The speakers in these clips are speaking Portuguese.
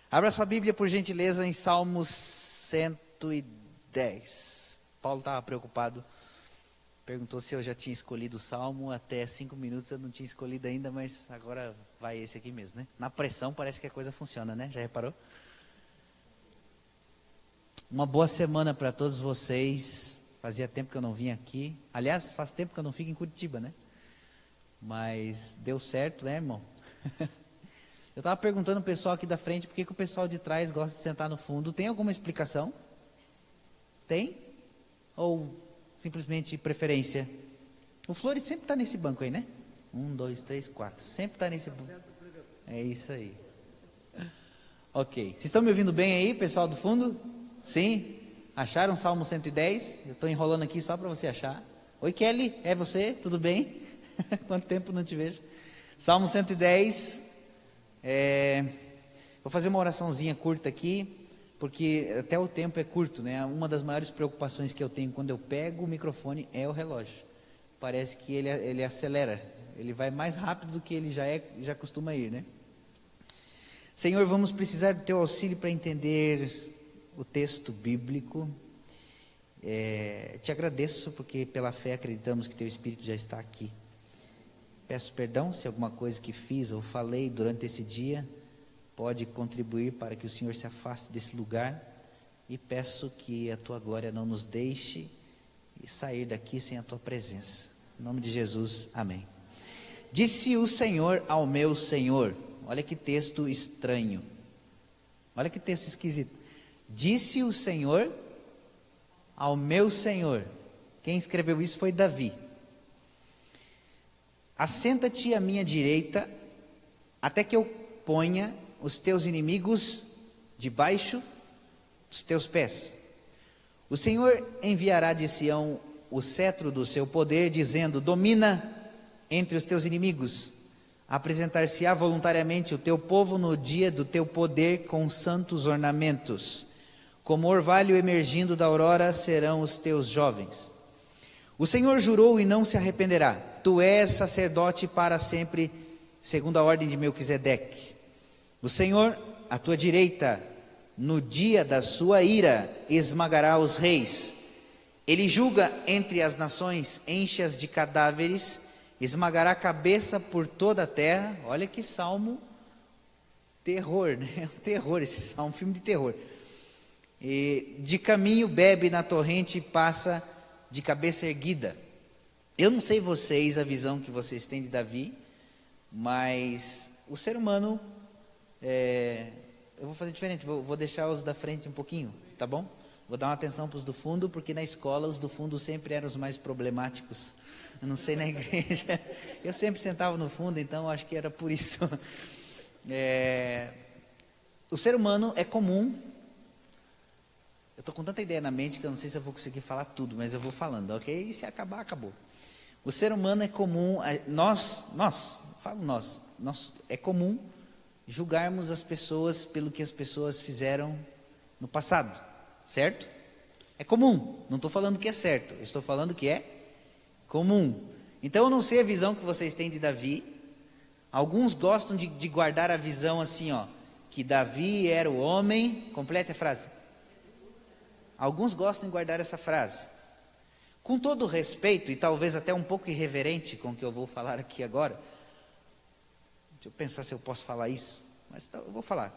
Abra sua Bíblia, por gentileza, em Salmos 110. Paulo estava preocupado, perguntou se eu já tinha escolhido o Salmo. Até 5 minutos eu não tinha escolhido ainda, mas agora vai esse aqui mesmo, né? Na pressão parece que a coisa funciona, né? Já reparou? Uma boa semana para todos vocês. Fazia tempo que eu não vim aqui. Aliás, faz tempo que eu não fico em Curitiba, né? Mas deu certo, né, irmão? Eu estava perguntando ao pessoal aqui da frente por que o pessoal de trás gosta de sentar no fundo. Tem alguma explicação? Tem? Ou simplesmente preferência? O Flores sempre está nesse banco aí, né? 1, 2, 3, 4. Sempre está nesse banco. É isso aí. Ok. Vocês estão me ouvindo bem aí, pessoal do fundo? Sim? Acharam o Salmo 110? Eu estou enrolando aqui só para você achar. Oi, Kelly. É você? Tudo bem? Quanto tempo não te vejo? Salmo 110. Vou fazer uma oraçãozinha curta aqui, porque até o tempo é curto, né? Uma das maiores preocupações que eu tenho quando eu pego o microfone é o relógio. Parece que ele acelera, ele vai mais rápido do que ele já costuma ir, né? Senhor, vamos precisar do teu auxílio para entender o texto bíblico. Te agradeço porque pela fé acreditamos que teu Espírito já está aqui. Peço perdão se alguma coisa que fiz ou falei durante esse dia pode contribuir para que o Senhor se afaste desse lugar, e peço que a tua glória não nos deixe sair daqui sem a tua presença. Em nome de Jesus, amém. Disse o Senhor ao meu Senhor. Olha que texto estranho. Olha que texto esquisito. Disse o Senhor ao meu Senhor. Quem escreveu isso foi Davi. Assenta-te à minha direita, até que eu ponha os teus inimigos debaixo dos teus pés. O Senhor enviará de Sião o cetro do seu poder, dizendo: domina entre os teus inimigos. Apresentar-se-á voluntariamente o teu povo no dia do teu poder com santos ornamentos. Como orvalho emergindo da aurora serão os teus jovens. O Senhor jurou e não se arrependerá. Tu és sacerdote para sempre, segundo a ordem de Melquisedeque. O Senhor, à tua direita, no dia da sua ira, esmagará os reis. Ele julga entre as nações, enche-as de cadáveres, esmagará a cabeça por toda a terra. Olha que salmo terror, né? Terror, esse salmo, filme de terror. E de caminho bebe na torrente e passa de cabeça erguida. Eu não sei vocês, a visão que vocês têm de Davi, mas o ser humano, eu vou fazer diferente, vou deixar os da frente um pouquinho, tá bom? Vou dar uma atenção para os do fundo, porque na escola os do fundo sempre eram os mais problemáticos. Eu não sei na igreja, eu sempre sentava no fundo, então acho que era por isso. O ser humano é comum. Eu estou com tanta ideia na mente que eu não sei se eu vou conseguir falar tudo, mas eu vou falando, ok? E se acabar, acabou. O ser humano é comum, é comum julgarmos as pessoas pelo que as pessoas fizeram no passado, certo? É comum, não estou falando que é certo, estou falando que é comum. Então eu não sei a visão que vocês têm de Davi. Alguns gostam de guardar a visão assim, que Davi era o homem. Complete a frase. Alguns gostam de guardar essa frase. Com todo respeito, e talvez até um pouco irreverente com o que eu vou falar aqui agora, deixa eu pensar se eu posso falar isso, mas eu vou falar.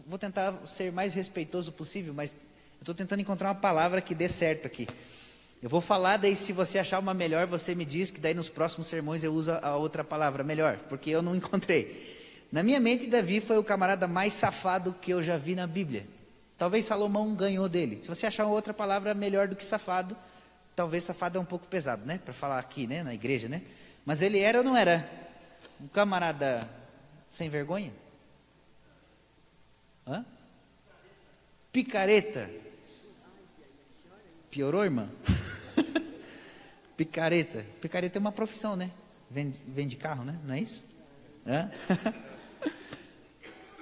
Vou tentar ser mais respeitoso possível, mas eu estou tentando encontrar uma palavra que dê certo aqui. Eu vou falar, daí se você achar uma melhor, você me diz, que daí nos próximos sermões eu uso a outra palavra melhor, porque eu não encontrei. Na minha mente, Davi foi o camarada mais safado que eu já vi na Bíblia. Talvez Salomão ganhou dele. Se você achar outra palavra melhor do que safado, talvez safado é um pouco pesado, né? Para falar aqui, né? Na igreja, né? Mas ele era ou não era? Um camarada sem vergonha? Picareta. Piorou, irmã? Picareta. Picareta é uma profissão, né? Vende carro, né? Não é isso?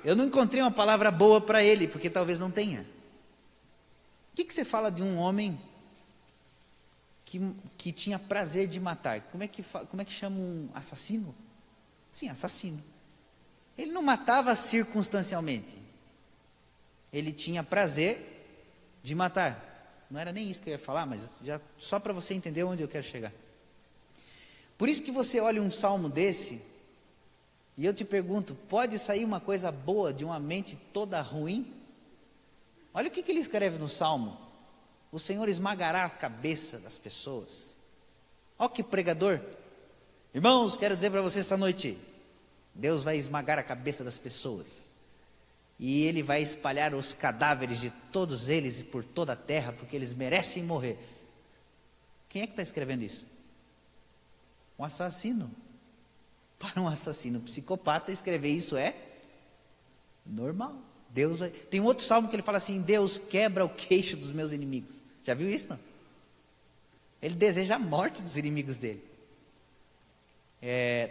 Eu não encontrei uma palavra boa para ele, porque talvez não tenha. O que você fala de um homem que tinha prazer de matar? Como é que chama um assassino? Sim, assassino. Ele não matava circunstancialmente. Ele tinha prazer de matar. Não era nem isso que eu ia falar, mas já só para você entender onde eu quero chegar. Por isso que você olha um salmo desse, e eu te pergunto, pode sair uma coisa boa de uma mente toda ruim? Olha o que ele escreve no salmo. O Senhor esmagará a cabeça das pessoas. Ó que pregador. Irmãos, quero dizer para vocês essa noite, Deus vai esmagar a cabeça das pessoas. E Ele vai espalhar os cadáveres de todos eles por toda a terra, porque eles merecem morrer. Quem é que está escrevendo isso? Um assassino. Para um assassino psicopata, escrever isso é normal. Deus vai... Tem um outro salmo que ele fala assim: Deus quebra o queixo dos meus inimigos. Já viu isso, não? Ele deseja a morte dos inimigos dele.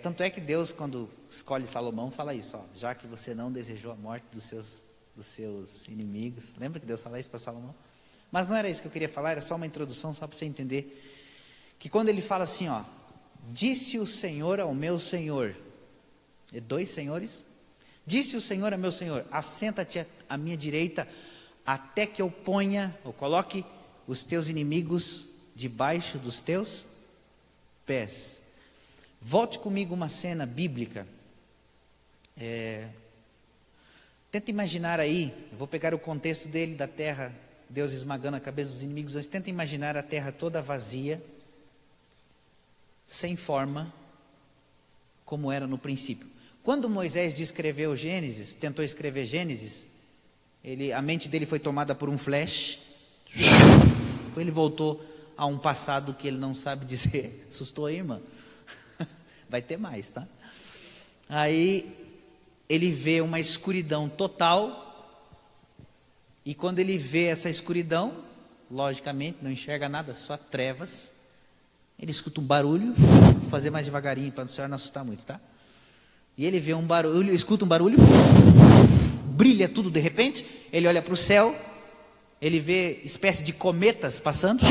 Tanto é que Deus, quando escolhe Salomão, fala isso, ó, já que você não desejou a morte dos seus inimigos. Lembra que Deus fala isso para Salomão? Mas não era isso que eu queria falar, era só uma introdução, só para você entender que quando ele fala assim, ó, disse o Senhor ao meu Senhor, e dois senhores, disse o Senhor ao meu Senhor, assenta-te à minha direita, até que eu ponha, ou coloque os teus inimigos debaixo dos teus pés. Volte comigo uma cena bíblica. Tenta imaginar aí, eu vou pegar o contexto dele, da terra, Deus esmagando a cabeça dos inimigos, mas tenta imaginar a terra toda vazia, sem forma, como era no princípio. Quando Moisés descreveu Gênesis, tentou escrever Gênesis, a mente dele foi tomada por um flash, ele voltou a um passado que ele não sabe dizer. Assustou a irmã? Vai ter mais, tá? Aí ele vê uma escuridão total, e quando ele vê essa escuridão, logicamente não enxerga nada, só trevas. Ele escuta um barulho, vou fazer mais devagarinho para a senhora não assustar muito, tá? E ele vê um barulho, escuta um barulho, brilha tudo de repente, ele olha para o céu, ele vê espécie de cometas passando,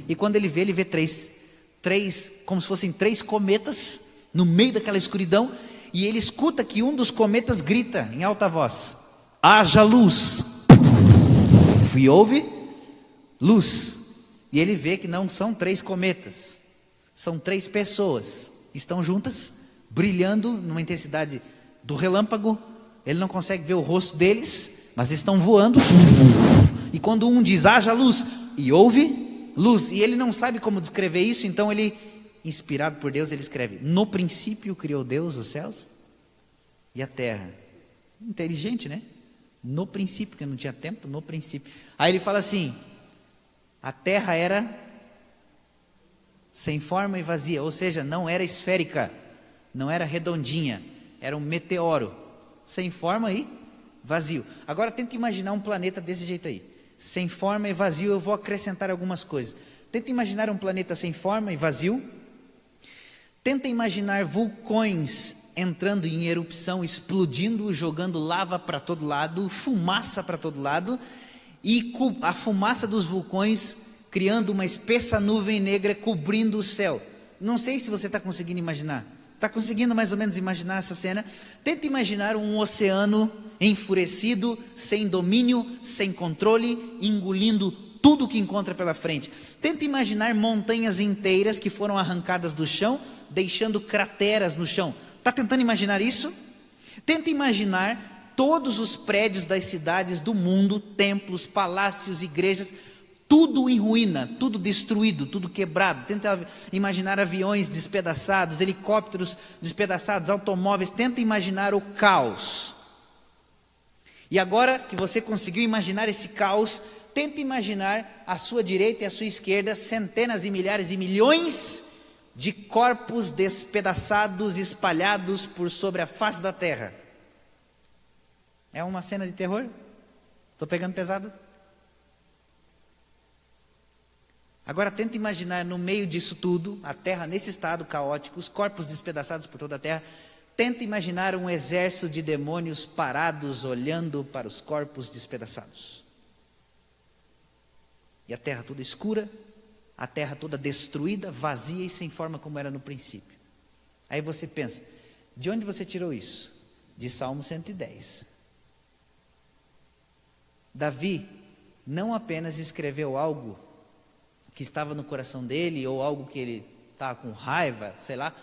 e quando ele vê três, como se fossem três cometas, no meio daquela escuridão, e ele escuta que um dos cometas grita em alta voz, haja luz, e ouve luz, e ele vê que não são três cometas, são três pessoas, estão juntas, brilhando numa intensidade do relâmpago, ele não consegue ver o rosto deles, mas estão voando, e quando um diz haja luz, e ouve luz, e ele não sabe como descrever isso, então ele, inspirado por Deus, ele escreve, no princípio criou Deus os céus e a terra. Inteligente, né? No princípio, porque não tinha tempo, no princípio. Aí ele fala assim, a terra era sem forma e vazia, ou seja, não era esférica, não era redondinha, era um meteoro, sem forma e vazio. Agora tenta imaginar um planeta desse jeito aí, sem forma e vazio. Eu vou acrescentar algumas coisas. Tenta imaginar um planeta sem forma e vazio. Tenta imaginar vulcões entrando em erupção, explodindo, jogando lava para todo lado, fumaça para todo lado, e a fumaça dos vulcões criando uma espessa nuvem negra cobrindo o céu. Não sei se você está conseguindo imaginar. Está conseguindo mais ou menos imaginar essa cena? Tenta imaginar um oceano enfurecido, sem domínio, sem controle, engolindo tudo que encontra pela frente. Tenta imaginar montanhas inteiras que foram arrancadas do chão, deixando crateras no chão. Está tentando imaginar isso? Tenta imaginar todos os prédios das cidades do mundo, templos, palácios, igrejas, tudo em ruína, tudo destruído, tudo quebrado. Tenta imaginar aviões despedaçados, helicópteros despedaçados, automóveis. Tenta imaginar o caos. E agora que você conseguiu imaginar esse caos, tenta imaginar à sua direita e à sua esquerda centenas e milhares e milhões de corpos despedaçados, espalhados por sobre a face da terra. É uma cena de terror? Estou pegando pesado? Agora tenta imaginar no meio disso tudo, a terra nesse estado caótico, os corpos despedaçados por toda a terra. Tenta imaginar um exército de demônios parados, olhando para os corpos despedaçados. E a terra toda escura, a terra toda destruída, vazia e sem forma como era no princípio. Aí você pensa, De onde você tirou isso? De Salmo 110. Davi não apenas escreveu algo que estava no coração dele, ou algo que ele estava com raiva, sei lá.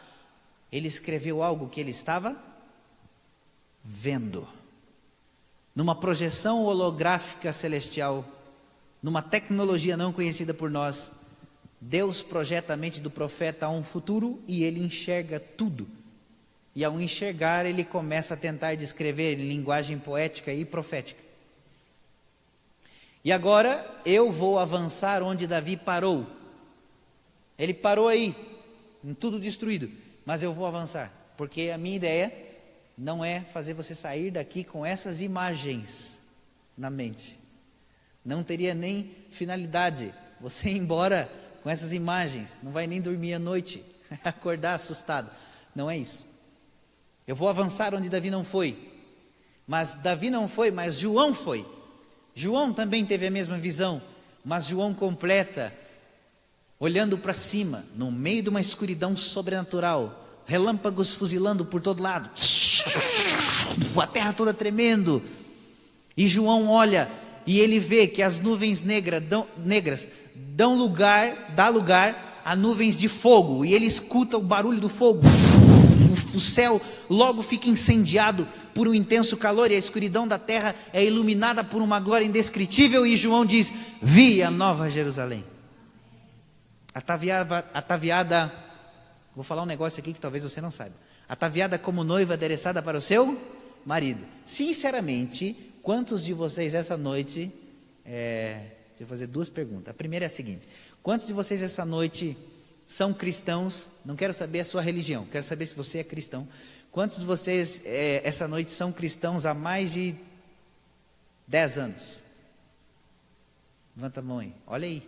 Ele escreveu algo que ele estava vendo. Numa projeção holográfica celestial, numa tecnologia não conhecida por nós, Deus projeta a mente do profeta a um futuro e ele enxerga tudo. E ao enxergar, ele começa a tentar descrever em linguagem poética e profética. E agora eu vou avançar onde Davi parou. Ele parou aí, em tudo destruído, mas eu vou avançar, porque a minha ideia não é fazer você sair daqui com essas imagens na mente. Não teria nem finalidade você ir embora com essas imagens, não vai nem dormir à noite, acordar assustado. Não é isso. Eu vou avançar onde Davi não foi. Mas Davi não foi, mas João foi. João também teve a mesma visão, mas João completa, olhando para cima, no meio de uma escuridão sobrenatural, relâmpagos fuzilando por todo lado, a terra toda tremendo, e João olha e ele vê que as nuvens negras dá lugar a nuvens de fogo, e ele escuta o barulho do fogo. O céu logo fica incendiado por um intenso calor, e a escuridão da terra é iluminada por uma glória indescritível, e João diz: vi a nova Jerusalém, ataviada, vou falar um negócio aqui que talvez você não saiba, ataviada como noiva adereçada para o seu marido. Sinceramente, quantos de vocês essa noite, deixa eu fazer duas perguntas. A primeira é a seguinte: quantos de vocês essa noite são cristãos? Não quero saber a sua religião, quero saber se você é cristão. Quantos de vocês essa noite são cristãos há mais de 10 anos? Levanta a mão aí, olha aí.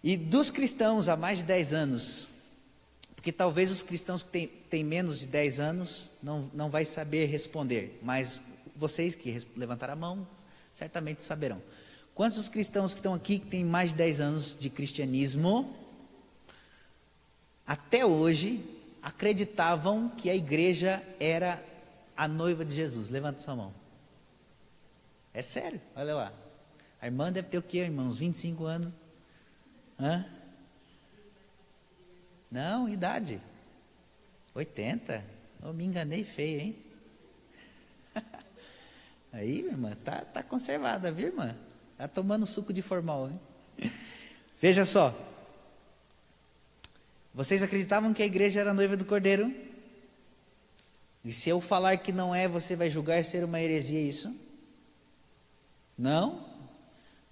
E dos cristãos há mais de 10 anos, porque talvez os cristãos que têm menos de 10 anos não vai saber responder, mas vocês que levantaram a mão certamente saberão. Quantos dos cristãos que estão aqui que têm mais de 10 anos de cristianismo, até hoje, acreditavam que a igreja era a noiva de Jesus? Levanta sua mão. É sério, olha lá. A irmã deve ter o quê, irmãos? 25 anos? Hã? Não, idade. 80? Eu me enganei feio, hein? Aí, minha irmã, tá conservada, viu, irmã? Tá tomando suco de formal, hein? Veja só. Vocês acreditavam que a igreja era a noiva do Cordeiro? E se eu falar que não é, você vai julgar ser uma heresia isso? Não?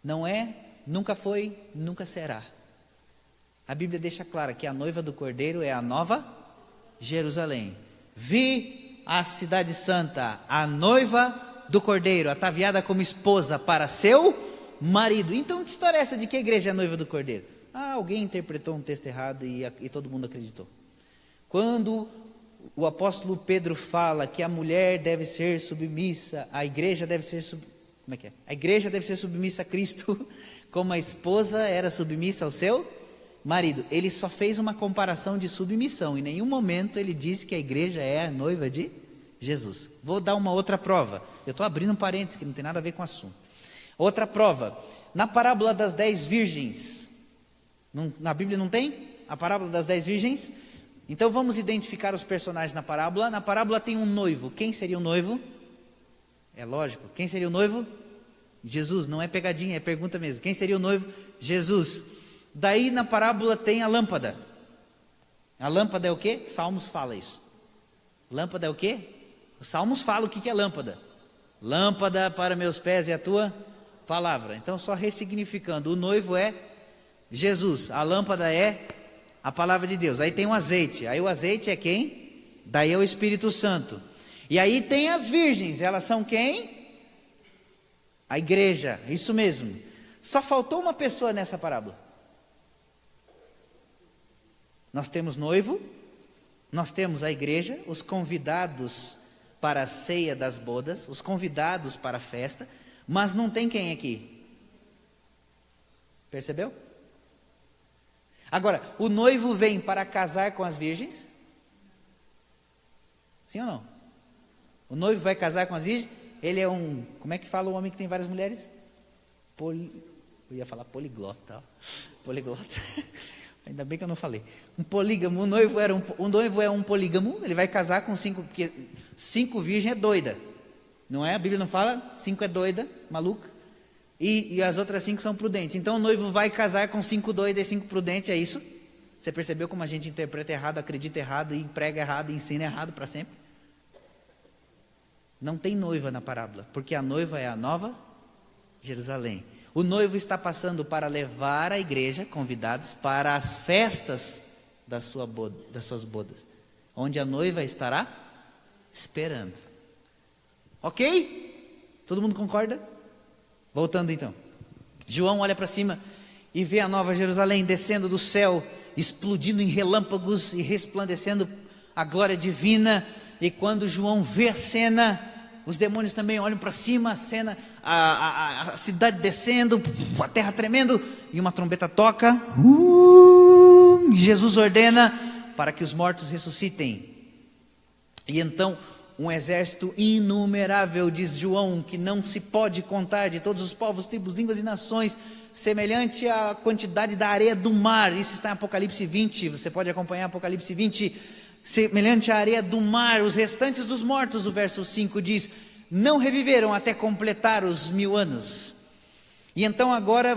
Não é, nunca foi, nunca será. A Bíblia deixa clara que a noiva do Cordeiro é a nova Jerusalém. Vi a cidade santa, a noiva do Cordeiro, ataviada como esposa para seu marido. Então, que história é essa de que a igreja é a noiva do Cordeiro? Alguém interpretou um texto errado e todo mundo acreditou. Quando o apóstolo Pedro fala que a mulher deve ser submissa, a igreja deve ser A igreja deve ser submissa a Cristo, como a esposa era submissa ao seu marido. Ele só fez uma comparação de submissão. Em nenhum momento ele disse que a igreja é a noiva de Jesus. Vou dar uma outra prova. Eu estou abrindo um parênteses que não tem nada a ver com o assunto. Outra prova. Na parábola das 10 virgens, na Bíblia não tem a parábola das 10 virgens? Então vamos identificar os personagens na parábola. Na parábola tem um noivo. Quem seria o noivo? É lógico. Quem seria o noivo? Jesus. Não é pegadinha, é pergunta mesmo. Quem seria o noivo? Jesus. Daí na parábola tem a lâmpada. A lâmpada é o quê? Salmos fala isso. Lâmpada é o quê? Os Salmos falam o que é lâmpada. Lâmpada para meus pés é a tua palavra. Então só ressignificando, o noivo é Jesus, a lâmpada é a palavra de Deus. Aí tem o azeite, aí o azeite é quem? Daí é o Espírito Santo. E aí tem as virgens, elas são quem? A igreja, isso mesmo. Só faltou uma pessoa nessa parábola. Nós temos noivo, nós temos a igreja, os convidados para a ceia das bodas, os convidados para a festa, mas não tem quem aqui? Percebeu? Agora, o noivo vem para casar com as virgens? Sim ou não? O noivo vai casar com as virgens, ele é um, como é que fala o homem que tem várias mulheres? Eu ia falar poliglota, ó. Poliglota. Ainda bem que eu não falei. Um polígamo, o noivo é um polígamo, ele vai casar com 5, porque 5 virgens é doida. Não é? A Bíblia não fala? 5 é doida, maluca. E as outras 5 são prudentes. Então o noivo vai casar com 5 doidas e 5 prudentes, é isso? Você percebeu como a gente interpreta errado, acredita errado, e prega errado, e ensina errado para sempre? Não tem noiva na parábola, porque a noiva é a nova Jerusalém. O noivo está passando para levar a igreja, convidados, para as festas das suas bodas, onde a noiva estará esperando. Ok? Todo mundo concorda? Voltando então. João olha para cima e vê a nova Jerusalém descendo do céu, explodindo em relâmpagos e resplandecendo a glória divina. E quando João vê a cena, os demônios também olham para cima, a cena, a cidade descendo, a terra tremendo, e uma trombeta toca. Jesus ordena para que os mortos ressuscitem. E então um exército inumerável, diz João, que não se pode contar, de todos os povos, tribos, línguas e nações, semelhante à quantidade da areia do mar. Isso está em Apocalipse 20, você pode acompanhar Apocalipse 20, semelhante à areia do mar. Os restantes dos mortos, o verso 5 diz, não reviveram até completar os 1000 anos. E então agora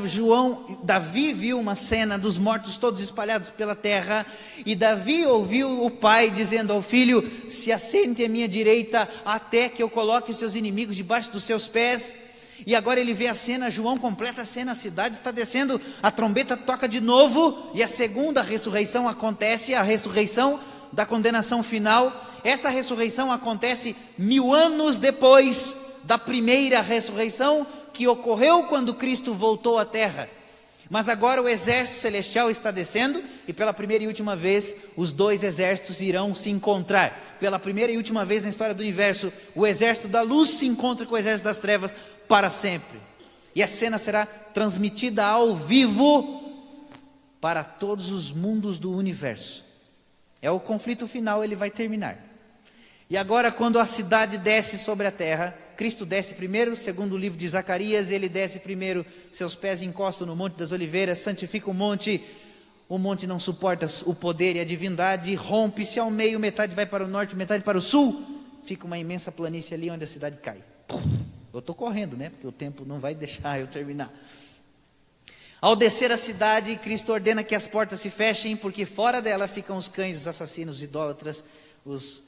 Davi viu uma cena dos mortos todos espalhados pela terra, e Davi ouviu o pai dizendo ao filho, se assente à minha direita, até que eu coloque os seus inimigos debaixo dos seus pés. E agora ele vê a cena, João completa a cena, a cidade está descendo, a trombeta toca de novo, e a segunda ressurreição acontece, a ressurreição da condenação final. Essa ressurreição acontece 1000 anos depois da primeira ressurreição, que ocorreu quando Cristo voltou à terra. Mas agora o exército celestial está descendo, e pela primeira e última vez, os dois exércitos irão se encontrar. Pela primeira e última vez na história do universo, o exército da luz se encontra com o exército das trevas para sempre. E a cena será transmitida ao vivo para todos os mundos do universo. É o conflito final, ele vai terminar. E agora, quando a cidade desce sobre a terra, Cristo desce primeiro, segundo o livro de Zacarias, ele desce primeiro, seus pés encostam no Monte das Oliveiras, santifica o monte não suporta o poder e a divindade, rompe-se ao meio, metade vai para o norte, metade para o sul, fica uma imensa planície ali onde a cidade cai. Eu estou correndo, né? Porque o tempo não vai deixar eu terminar. Ao descer a cidade, Cristo ordena que as portas se fechem, porque fora dela ficam os cães, os assassinos, os idólatras, os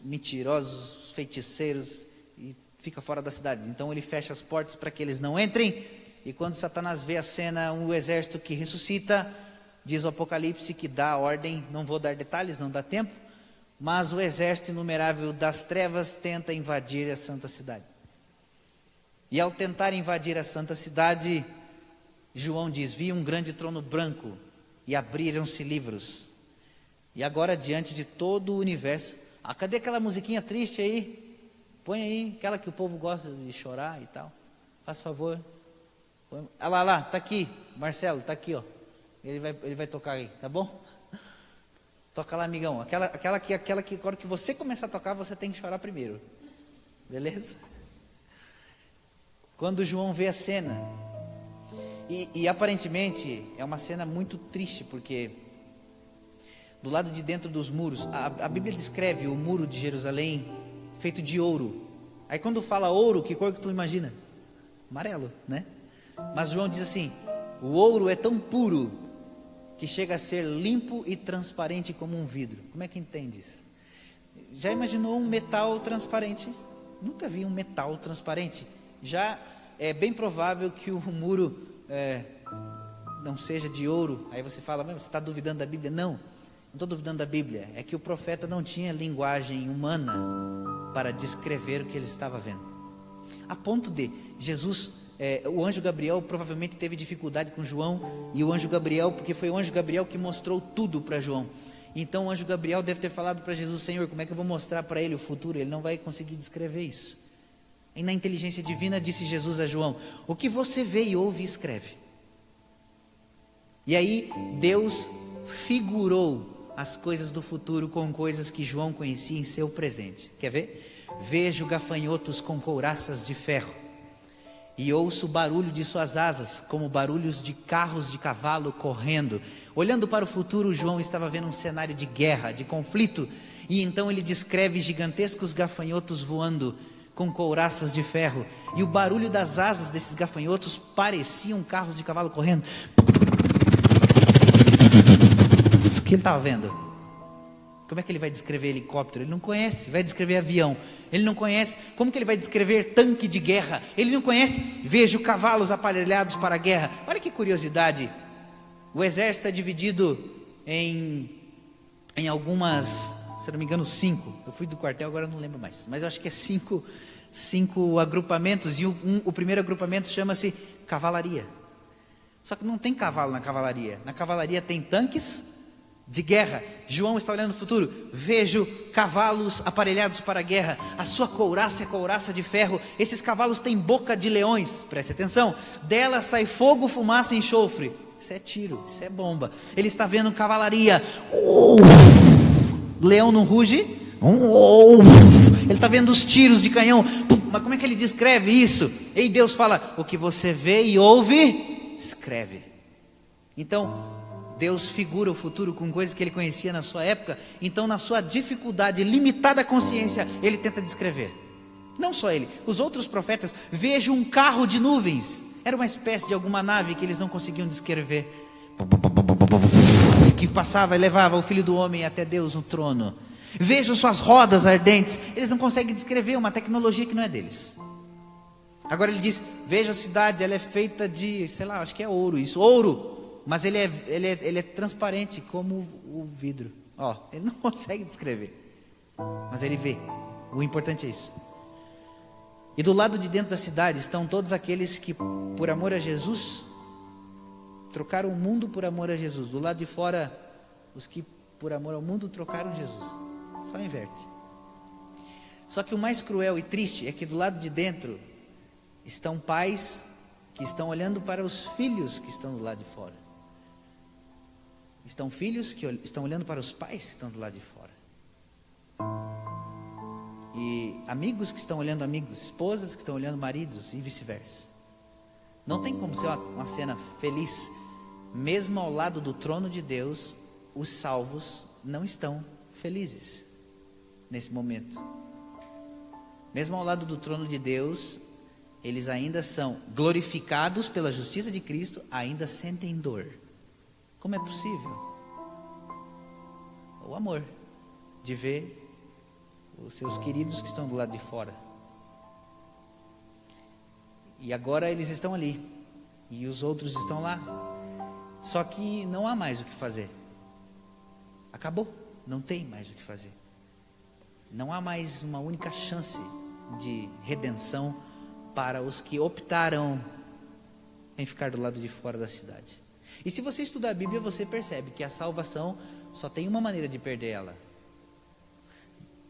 mentirosos, os feiticeiros, e fica fora da cidade. Então ele fecha as portas para que eles não entrem. E quando Satanás vê a cena, um exército que ressuscita, diz o Apocalipse que dá a ordem, não vou dar detalhes, não dá tempo, mas o exército inumerável das trevas tenta invadir a santa cidade. E ao tentar invadir a santa cidade, João diz, vi um grande trono branco e abriram-se livros. E agora, diante de todo o universo, cadê aquela musiquinha triste aí? Põe aí, aquela que o povo gosta de chorar e tal. Faz favor. Lá, tá aqui, Marcelo, tá aqui, ó. Ele vai tocar aí, tá bom? Toca lá, amigão. Aquela que agora que você começar a tocar, você tem que chorar primeiro. Beleza? Quando João vê a cena, e aparentemente é uma cena muito triste, porque do lado de dentro dos muros, a Bíblia descreve o muro de Jerusalém feito de ouro. Aí quando fala ouro, que cor que tu imagina? Amarelo, né? Mas João diz assim, o ouro é tão puro que chega a ser limpo e transparente como um vidro. Como é que entende isso? Já imaginou um metal transparente? Nunca vi um metal transparente. Já é bem provável que o muro não seja de ouro. Aí você fala, mas você está duvidando da Bíblia? Não estou duvidando da Bíblia. É que o profeta não tinha linguagem humana para descrever o que ele estava vendo. A ponto de Jesus, o anjo Gabriel provavelmente teve dificuldade com João, e o anjo Gabriel, porque foi o anjo Gabriel que mostrou tudo para João. Então o anjo Gabriel deve ter falado para Jesus, Senhor, como é que eu vou mostrar para ele o futuro? Ele não vai conseguir descrever isso. E na inteligência divina disse Jesus a João, o que você vê e ouve, escreve. E aí Deus figurou as coisas do futuro com coisas que João conhecia em seu presente. Quer ver? Vejo gafanhotos com couraças de ferro, e ouço o barulho de suas asas, como barulhos de carros de cavalo correndo. Olhando para o futuro, João estava vendo um cenário de guerra, de conflito, e então ele descreve gigantescos gafanhotos voando com couraças de ferro, e o barulho das asas desses gafanhotos pareciam carros de cavalo correndo. O que ele estava vendo? Como é que ele vai descrever helicóptero? Ele não conhece. Vai descrever avião? Ele não conhece. Como que ele vai descrever tanque de guerra? Ele não conhece. Vejo cavalos aparelhados para a guerra. Olha que curiosidade. O exército é dividido em algumas, se não me engano, 5. Eu fui do quartel, agora eu não lembro mais. Mas eu acho que é 5 agrupamentos. E o primeiro agrupamento chama-se cavalaria. Só que não tem cavalo na cavalaria. Na cavalaria tem tanques de guerra. João está olhando o futuro. Vejo cavalos aparelhados para a guerra. A sua couraça é couraça de ferro. Esses cavalos têm boca de leões. Preste atenção. Dela sai fogo, fumaça e enxofre. Isso é tiro, isso é bomba. Ele está vendo cavalaria. Leão não ruge. Ele está vendo os tiros de canhão. Mas como é que ele descreve isso? E Deus fala: o que você vê e ouve, escreve. Então Deus figura o futuro com coisas que ele conhecia na sua época. Então, na sua dificuldade, limitada consciência, ele tenta descrever. Não só ele, os outros profetas. Vejo um carro de nuvens. Era uma espécie de alguma nave que eles não conseguiam descrever, que passava e levava o Filho do Homem até Deus no trono. Vejo suas rodas ardentes. Eles não conseguem descrever uma tecnologia que não é deles. Agora ele diz: veja a cidade, ela é feita de, sei lá, acho que é ouro. Isso, ouro. Mas ele é transparente como o vidro. Ele não consegue descrever, mas ele vê. O importante é isso. E do lado de dentro da cidade estão todos aqueles que, por amor a Jesus, trocaram o mundo por amor a Jesus. Do lado de fora, os que, por amor ao mundo, trocaram Jesus. Só inverte. Só que o mais cruel e triste é que do lado de dentro estão pais que estão olhando para os filhos que estão do lado de fora. Estão filhos que estão olhando para os pais que estão do lado de fora. E amigos que estão olhando amigos, esposas que estão olhando maridos e vice-versa. Não tem como ser uma cena feliz. Mesmo ao lado do trono de Deus, os salvos não estão felizes nesse momento. Mesmo ao lado do trono de Deus, eles ainda são glorificados pela justiça de Cristo, ainda sentem dor. Como é possível? O amor de ver os seus queridos que estão do lado de fora. E agora eles estão ali, e os outros estão lá. Só que não há mais o que fazer. Acabou, não tem mais o que fazer. Não há mais uma única chance de redenção para os que optaram em ficar do lado de fora da cidade. E se você estudar a Bíblia, você percebe que a salvação só tem uma maneira de perder ela: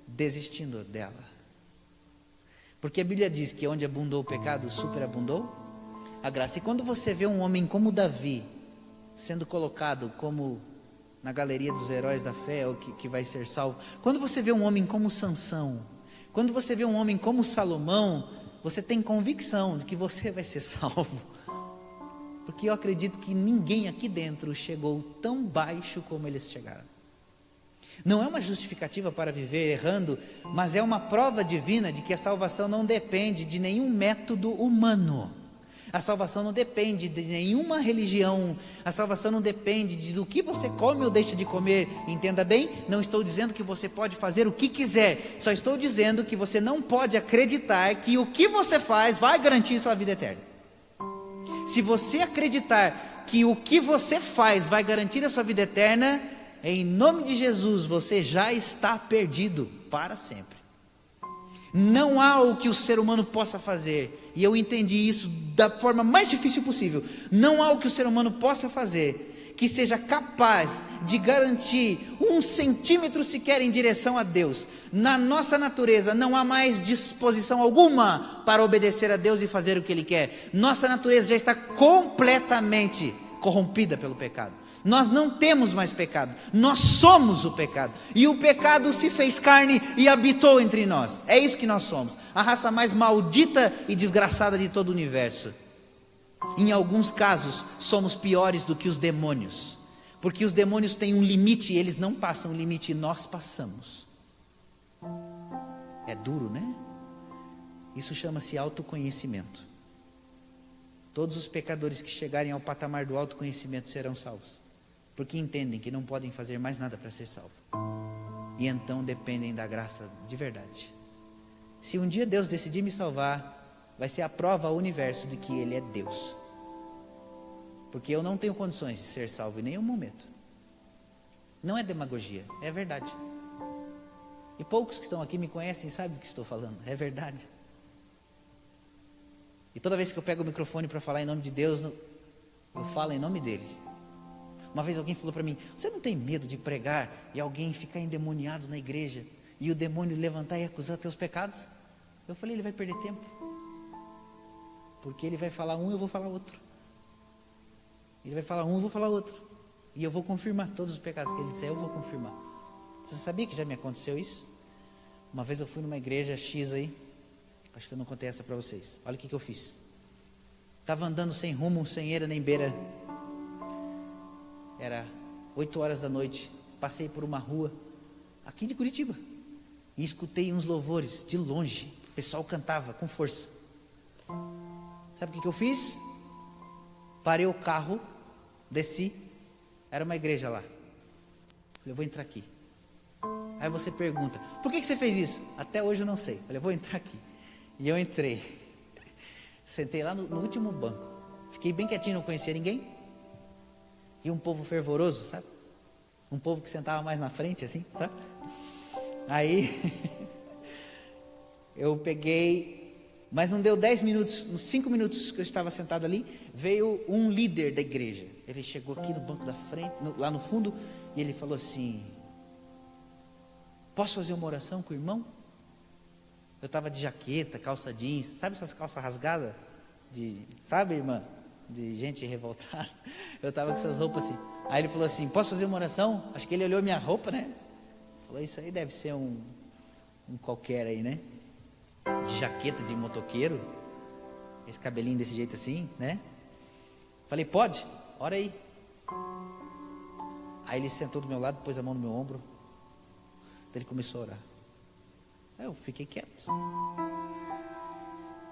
desistindo dela. Porque a Bíblia diz que onde abundou o pecado, superabundou a graça. E quando você vê um homem como Davi sendo colocado como na galeria dos heróis da fé, ou que vai ser salvo, quando você vê um homem como Sansão, quando você vê um homem como Salomão, você tem convicção de que você vai ser salvo. Porque eu acredito que ninguém aqui dentro chegou tão baixo como eles chegaram. Não é uma justificativa para viver errando, mas é uma prova divina de que a salvação não depende de nenhum método humano. A salvação não depende de nenhuma religião. A salvação não depende do que você come ou deixa de comer. Entenda bem, não estou dizendo que você pode fazer o que quiser. Só estou dizendo que você não pode acreditar que o que você faz vai garantir sua vida eterna. Se você acreditar que o que você faz vai garantir a sua vida eterna, em nome de Jesus, você já está perdido para sempre. Não há o que o ser humano possa fazer, e eu entendi isso da forma mais difícil possível. Não há o que o ser humano possa fazer que seja capaz de garantir 1 centímetro sequer em direção a Deus. Na nossa natureza não há mais disposição alguma para obedecer a Deus e fazer o que Ele quer. Nossa natureza já está completamente corrompida pelo pecado. Nós não temos mais pecado, nós somos o pecado. E o pecado se fez carne e habitou entre nós. É isso que nós somos, a raça mais maldita e desgraçada de todo o universo. Em alguns casos, somos piores do que os demônios, porque os demônios têm um limite e eles não passam o limite, e nós passamos. É duro, né? Isso chama-se autoconhecimento. Todos os pecadores que chegarem ao patamar do autoconhecimento serão salvos, porque entendem que não podem fazer mais nada para ser salvo, e então dependem da graça de verdade. Se um dia Deus decidir me salvar, vai ser a prova ao universo de que Ele é Deus, porque eu não tenho condições de ser salvo em nenhum momento. Não é demagogia, é verdade. E poucos que estão aqui me conhecem e sabem do que estou falando, é verdade. E toda vez que eu pego o microfone para falar em nome de Deus, eu falo em nome dele. Uma vez alguém falou para mim: você não tem medo de pregar e alguém ficar endemoniado na igreja e o demônio levantar e acusar teus pecados? Eu falei: ele vai perder tempo, porque ele vai falar um, eu vou falar outro. Ele vai falar um, eu vou falar outro, e eu vou confirmar todos os pecados que ele disser, eu vou confirmar. Você sabia que já me aconteceu isso? Uma vez eu fui numa igreja X aí, acho que eu não contei essa para vocês. Olha o que eu fiz. Estava andando sem rumo, sem eira nem beira. Era 8 horas da noite. Passei por uma rua aqui de Curitiba e escutei uns louvores de longe. O pessoal cantava com força. Sabe o que eu fiz? Parei o carro, desci. Era uma igreja lá. Falei: eu vou entrar aqui. Aí você pergunta: por que você fez isso? Até hoje eu não sei. Falei: eu vou entrar aqui. E eu entrei. Sentei lá no último banco. Fiquei bem quietinho, não conhecia ninguém. E um povo fervoroso, sabe? Um povo que sentava mais na frente, assim, sabe? Aí, eu peguei, mas não deu 10 minutos, uns 5 minutos que eu estava sentado ali, veio um líder da igreja. Ele chegou aqui no banco da frente, lá no fundo, e ele falou assim: posso fazer uma oração com o irmão? Eu estava de jaqueta, calça jeans, sabe essas calças rasgadas? Sabe, irmã? De gente revoltada. Eu estava com essas roupas assim. Aí ele falou assim: posso fazer uma oração? Acho que ele olhou minha roupa, né? Falou: isso aí deve ser um qualquer aí, né? De jaqueta de motoqueiro. Esse cabelinho desse jeito assim, né? Falei: pode? Ora aí. Aí ele sentou do meu lado, pôs a mão no meu ombro. Ele começou a orar. Aí eu fiquei quieto.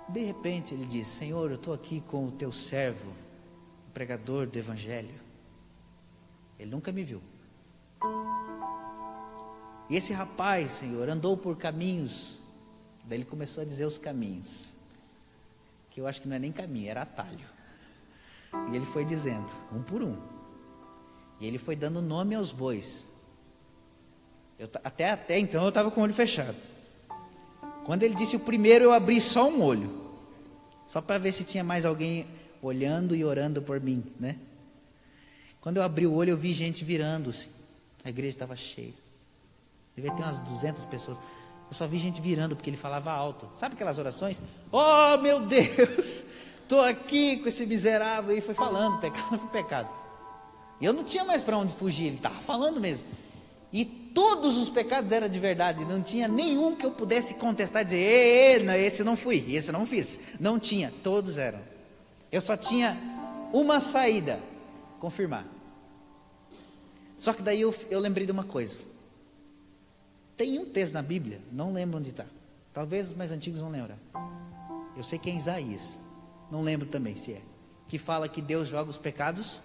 De repente ele disse: Senhor, eu estou aqui com o teu servo, o pregador do evangelho. Ele nunca me viu. E esse rapaz, Senhor, andou por caminhos. Daí ele começou a dizer os caminhos, que eu acho que não é nem caminho, era atalho. E ele foi dizendo, um por um. E ele foi dando nome aos bois. Até então eu estava com o olho fechado. Quando ele disse o primeiro, eu abri só um olho, só para ver se tinha mais alguém olhando e orando por mim, né? Quando eu abri o olho, eu vi gente virando-se. A igreja estava cheia. Devia ter umas 200 pessoas. Eu só vi gente virando, porque ele falava alto. Sabe aquelas orações? Oh, meu Deus, estou aqui com esse miserável. E foi falando, pecado por pecado. E eu não tinha mais para onde fugir, ele estava falando mesmo. E todos os pecados eram de verdade, não tinha nenhum que eu pudesse contestar e dizer: não, esse não fui, esse não fiz. Não tinha, todos eram. Eu só tinha uma saída: confirmar. Só que daí eu lembrei de uma coisa. Tem um texto na Bíblia, não lembro onde está. Talvez os mais antigos vão lembrar. Eu sei que é em Isaías, não lembro também se é. Que fala que Deus joga os pecados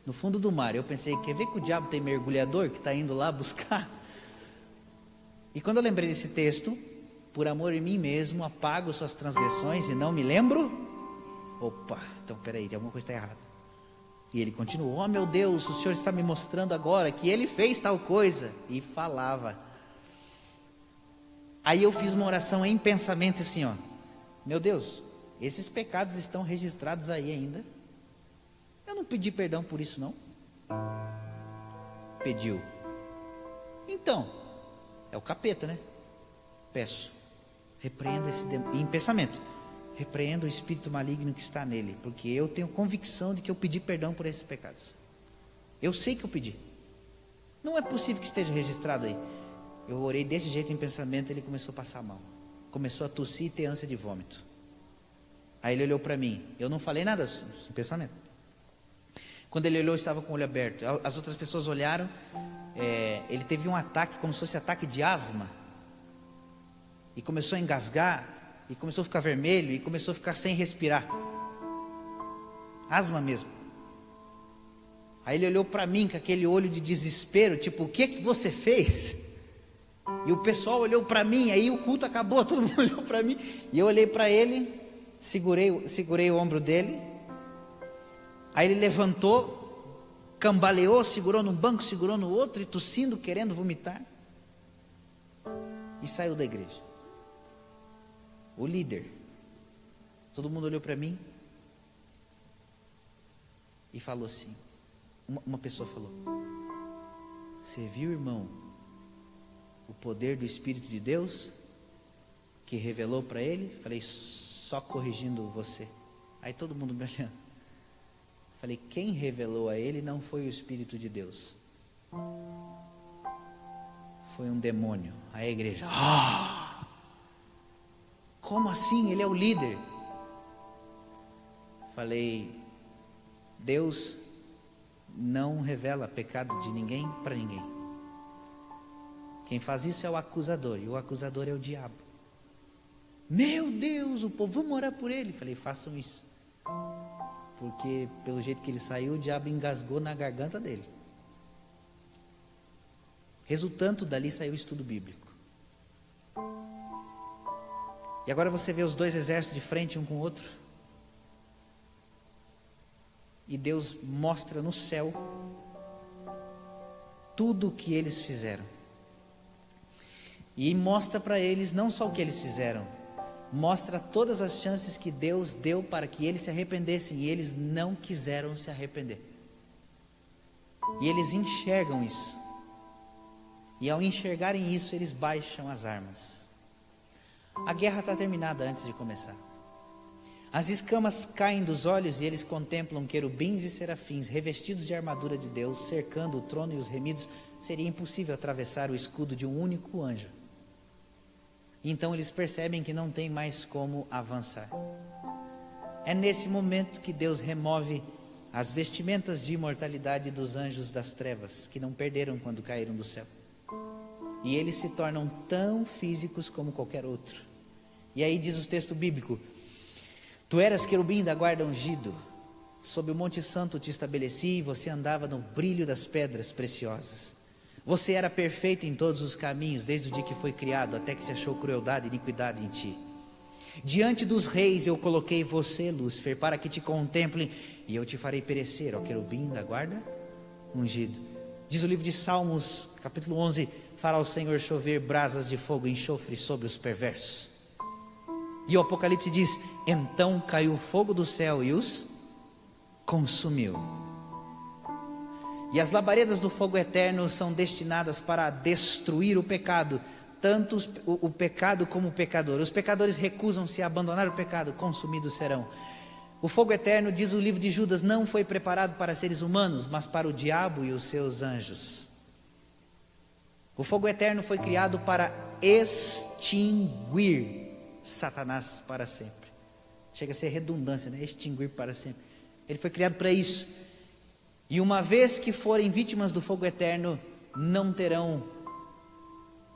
no fundo do mar. Eu pensei: quer ver que o diabo tem mergulhador que está indo lá buscar? E quando eu lembrei desse texto, por amor em mim mesmo, apago suas transgressões e não me lembro. Opa, então peraí, tem alguma coisa que está errada. E ele continuou: oh meu Deus, o Senhor está me mostrando agora que ele fez tal coisa. E falava. Aí eu fiz uma oração em pensamento assim, ó: meu Deus, esses pecados estão registrados aí ainda. Eu não pedi perdão por isso, não. Pediu. Então, é o capeta, né? Peço, repreenda esse demônio. Em pensamento, repreenda o espírito maligno que está nele, porque eu tenho convicção de que eu pedi perdão por esses pecados. Eu sei que eu pedi. Não é possível que esteja registrado aí. Eu orei desse jeito em pensamento, ele começou a passar mal. Começou a tossir e ter ânsia de vômito. Aí ele olhou para mim. Eu não falei nada em pensamento. Quando ele olhou, eu estava com o olho aberto. As outras pessoas olharam. Ele teve um ataque, como se fosse ataque de asma. E começou a engasgar. E começou a ficar vermelho. E começou a ficar sem respirar. Asma mesmo. Aí ele olhou para mim com aquele olho de desespero. Tipo, o que você fez? E o pessoal olhou para mim. Aí o culto acabou, todo mundo olhou para mim. E eu olhei para ele. Segurei o ombro dele. Aí ele levantou, cambaleou, segurou num banco, segurou no outro, e tossindo, querendo vomitar, e saiu da igreja. O líder. Todo mundo olhou para mim e falou assim, uma pessoa falou: você viu, irmão, o poder do Espírito de Deus que revelou para ele? Falei: só corrigindo você. Aí todo mundo me olhando. Falei: quem revelou a ele não foi o Espírito de Deus, foi um demônio. Aí a igreja: como assim? Ele é o líder. Falei: Deus não revela pecado de ninguém para ninguém. Quem faz isso é o acusador, e o acusador é o diabo. Meu Deus, o povo, vamos orar por ele. Falei: façam isso, porque pelo jeito que ele saiu, o diabo engasgou na garganta dele. Resultando dali saiu o estudo bíblico. E agora você vê os dois exércitos de frente um com o outro. E Deus mostra no céu tudo o que eles fizeram. E mostra para eles não só o que eles fizeram, mostra todas as chances que Deus deu para que eles se arrependessem, e eles não quiseram se arrepender. E eles enxergam isso. E ao enxergarem isso, eles baixam as armas. A guerra está terminada antes de começar. As escamas caem dos olhos e eles contemplam querubins e serafins revestidos de armadura de Deus, cercando o trono e os remidos. Seria impossível atravessar o escudo de um único anjo. Então eles percebem que não tem mais como avançar. É nesse momento que Deus remove as vestimentas de imortalidade dos anjos das trevas, que não perderam quando caíram do céu. E eles se tornam tão físicos como qualquer outro. E aí diz o texto bíblico: tu eras querubim da guarda ungido, sob o monte santo te estabeleci, e você andava no brilho das pedras preciosas. Você era perfeito em todos os caminhos, desde o dia que foi criado, até que se achou crueldade e iniquidade em ti. Diante dos reis eu coloquei você, Lúcifer, para que te contemplem, e eu te farei perecer, ó querubim da guarda ungido. Diz o livro de Salmos, capítulo 11, fará o Senhor chover brasas de fogo e enxofre sobre os perversos. E o Apocalipse diz: então caiu o fogo do céu e os consumiu. E as labaredas do fogo eterno são destinadas para destruir o pecado, tanto o pecado como o pecador. Os pecadores recusam-se a abandonar o pecado, consumidos serão. O fogo eterno, diz o livro de Judas, não foi preparado para seres humanos, mas para o diabo e os seus anjos. O fogo eterno foi criado para extinguir Satanás para sempre. Chega a ser redundância, né? Extinguir para sempre. Ele foi criado para isso. E uma vez que forem vítimas do fogo eterno, não terão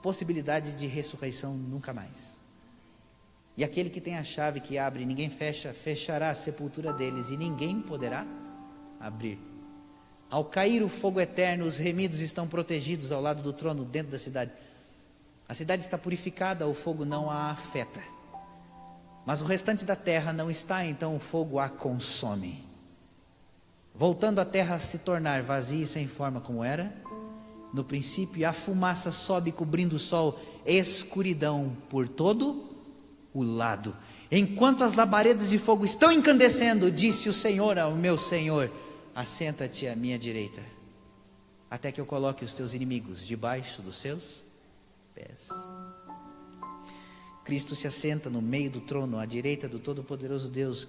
possibilidade de ressurreição nunca mais. E aquele que tem a chave que abre e ninguém fecha, fechará a sepultura deles, e ninguém poderá abrir. Ao cair o fogo eterno, os remidos estão protegidos ao lado do trono, dentro da cidade. A cidade está purificada, o fogo não a afeta. Mas o restante da terra não está, então o fogo a consome. Voltando a terra a se tornar vazia e sem forma como era no princípio, a fumaça sobe cobrindo o sol, escuridão por todo o lado. Enquanto as labaredas de fogo estão incandescendo, disse o Senhor ao meu Senhor: assenta-te à minha direita, até que eu coloque os teus inimigos debaixo dos seus pés. Cristo se assenta no meio do trono, à direita do Todo-Poderoso Deus.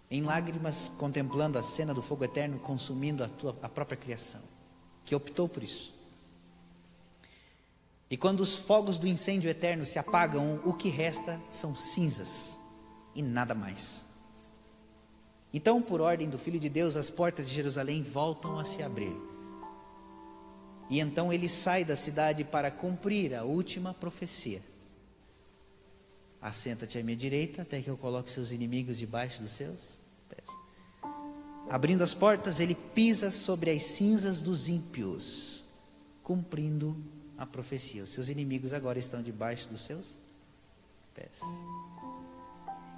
em lágrimas, contemplando a cena do fogo eterno consumindo a própria criação, que optou por isso. E quando os fogos do incêndio eterno se apagam, o que resta são cinzas e nada mais. Então, por ordem do Filho de Deus, as portas de Jerusalém voltam a se abrir. E então ele sai da cidade para cumprir a última profecia. Assenta-te à minha direita, até que eu coloque seus inimigos debaixo dos seus pés. Abrindo as portas, ele pisa sobre as cinzas dos ímpios, cumprindo a profecia. Os seus inimigos agora estão debaixo dos seus pés.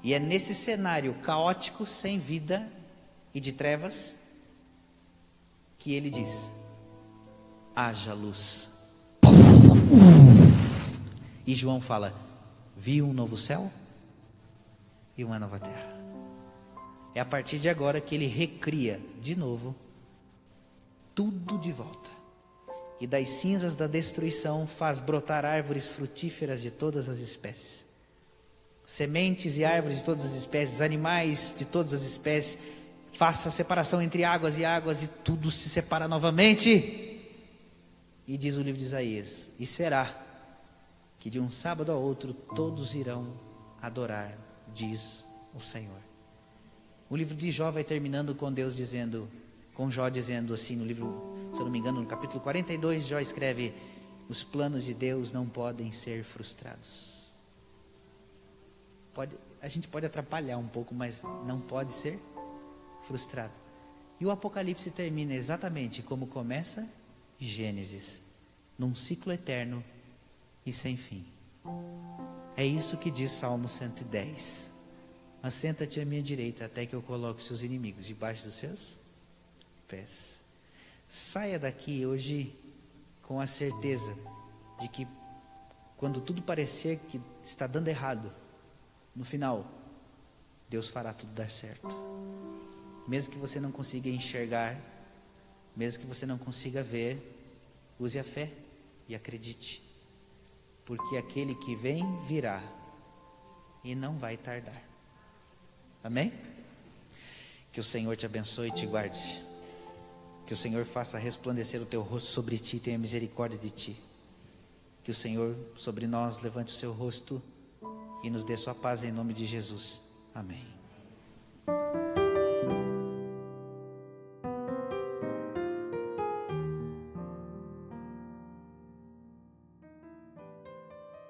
E é nesse cenário caótico, sem vida e de trevas, que ele diz: haja luz. E João fala: viu um novo céu e uma nova terra. É a partir de agora que ele recria de novo tudo de volta. E das cinzas da destruição faz brotar árvores frutíferas de todas as espécies. Sementes e árvores de todas as espécies, animais de todas as espécies. Faça a separação entre águas e tudo se separa novamente. E diz o livro de Isaías: e será que de um sábado ao outro todos irão adorar, diz o Senhor. O livro de Jó vai terminando com Deus dizendo, com Jó dizendo assim no livro, se eu não me engano, no capítulo 42, Jó escreve: os planos de Deus não podem ser frustrados. A gente pode atrapalhar um pouco, mas não pode ser frustrado. E o Apocalipse termina exatamente como começa Gênesis, num ciclo eterno e sem fim. É isso que diz Salmo 110. Assenta-te à minha direita, até que eu coloque seus inimigos debaixo dos seus pés. Saia daqui hoje com a certeza de que quando tudo parecer que está dando errado, no final, Deus fará tudo dar certo. Mesmo que você não consiga enxergar, mesmo que você não consiga ver, use a fé e acredite. Porque aquele que vem, virá e não vai tardar. Amém? Que o Senhor te abençoe e te guarde. Que o Senhor faça resplandecer o teu rosto sobre ti e tenha misericórdia de ti. Que o Senhor sobre nós levante o seu rosto e nos dê sua paz em nome de Jesus. Amém.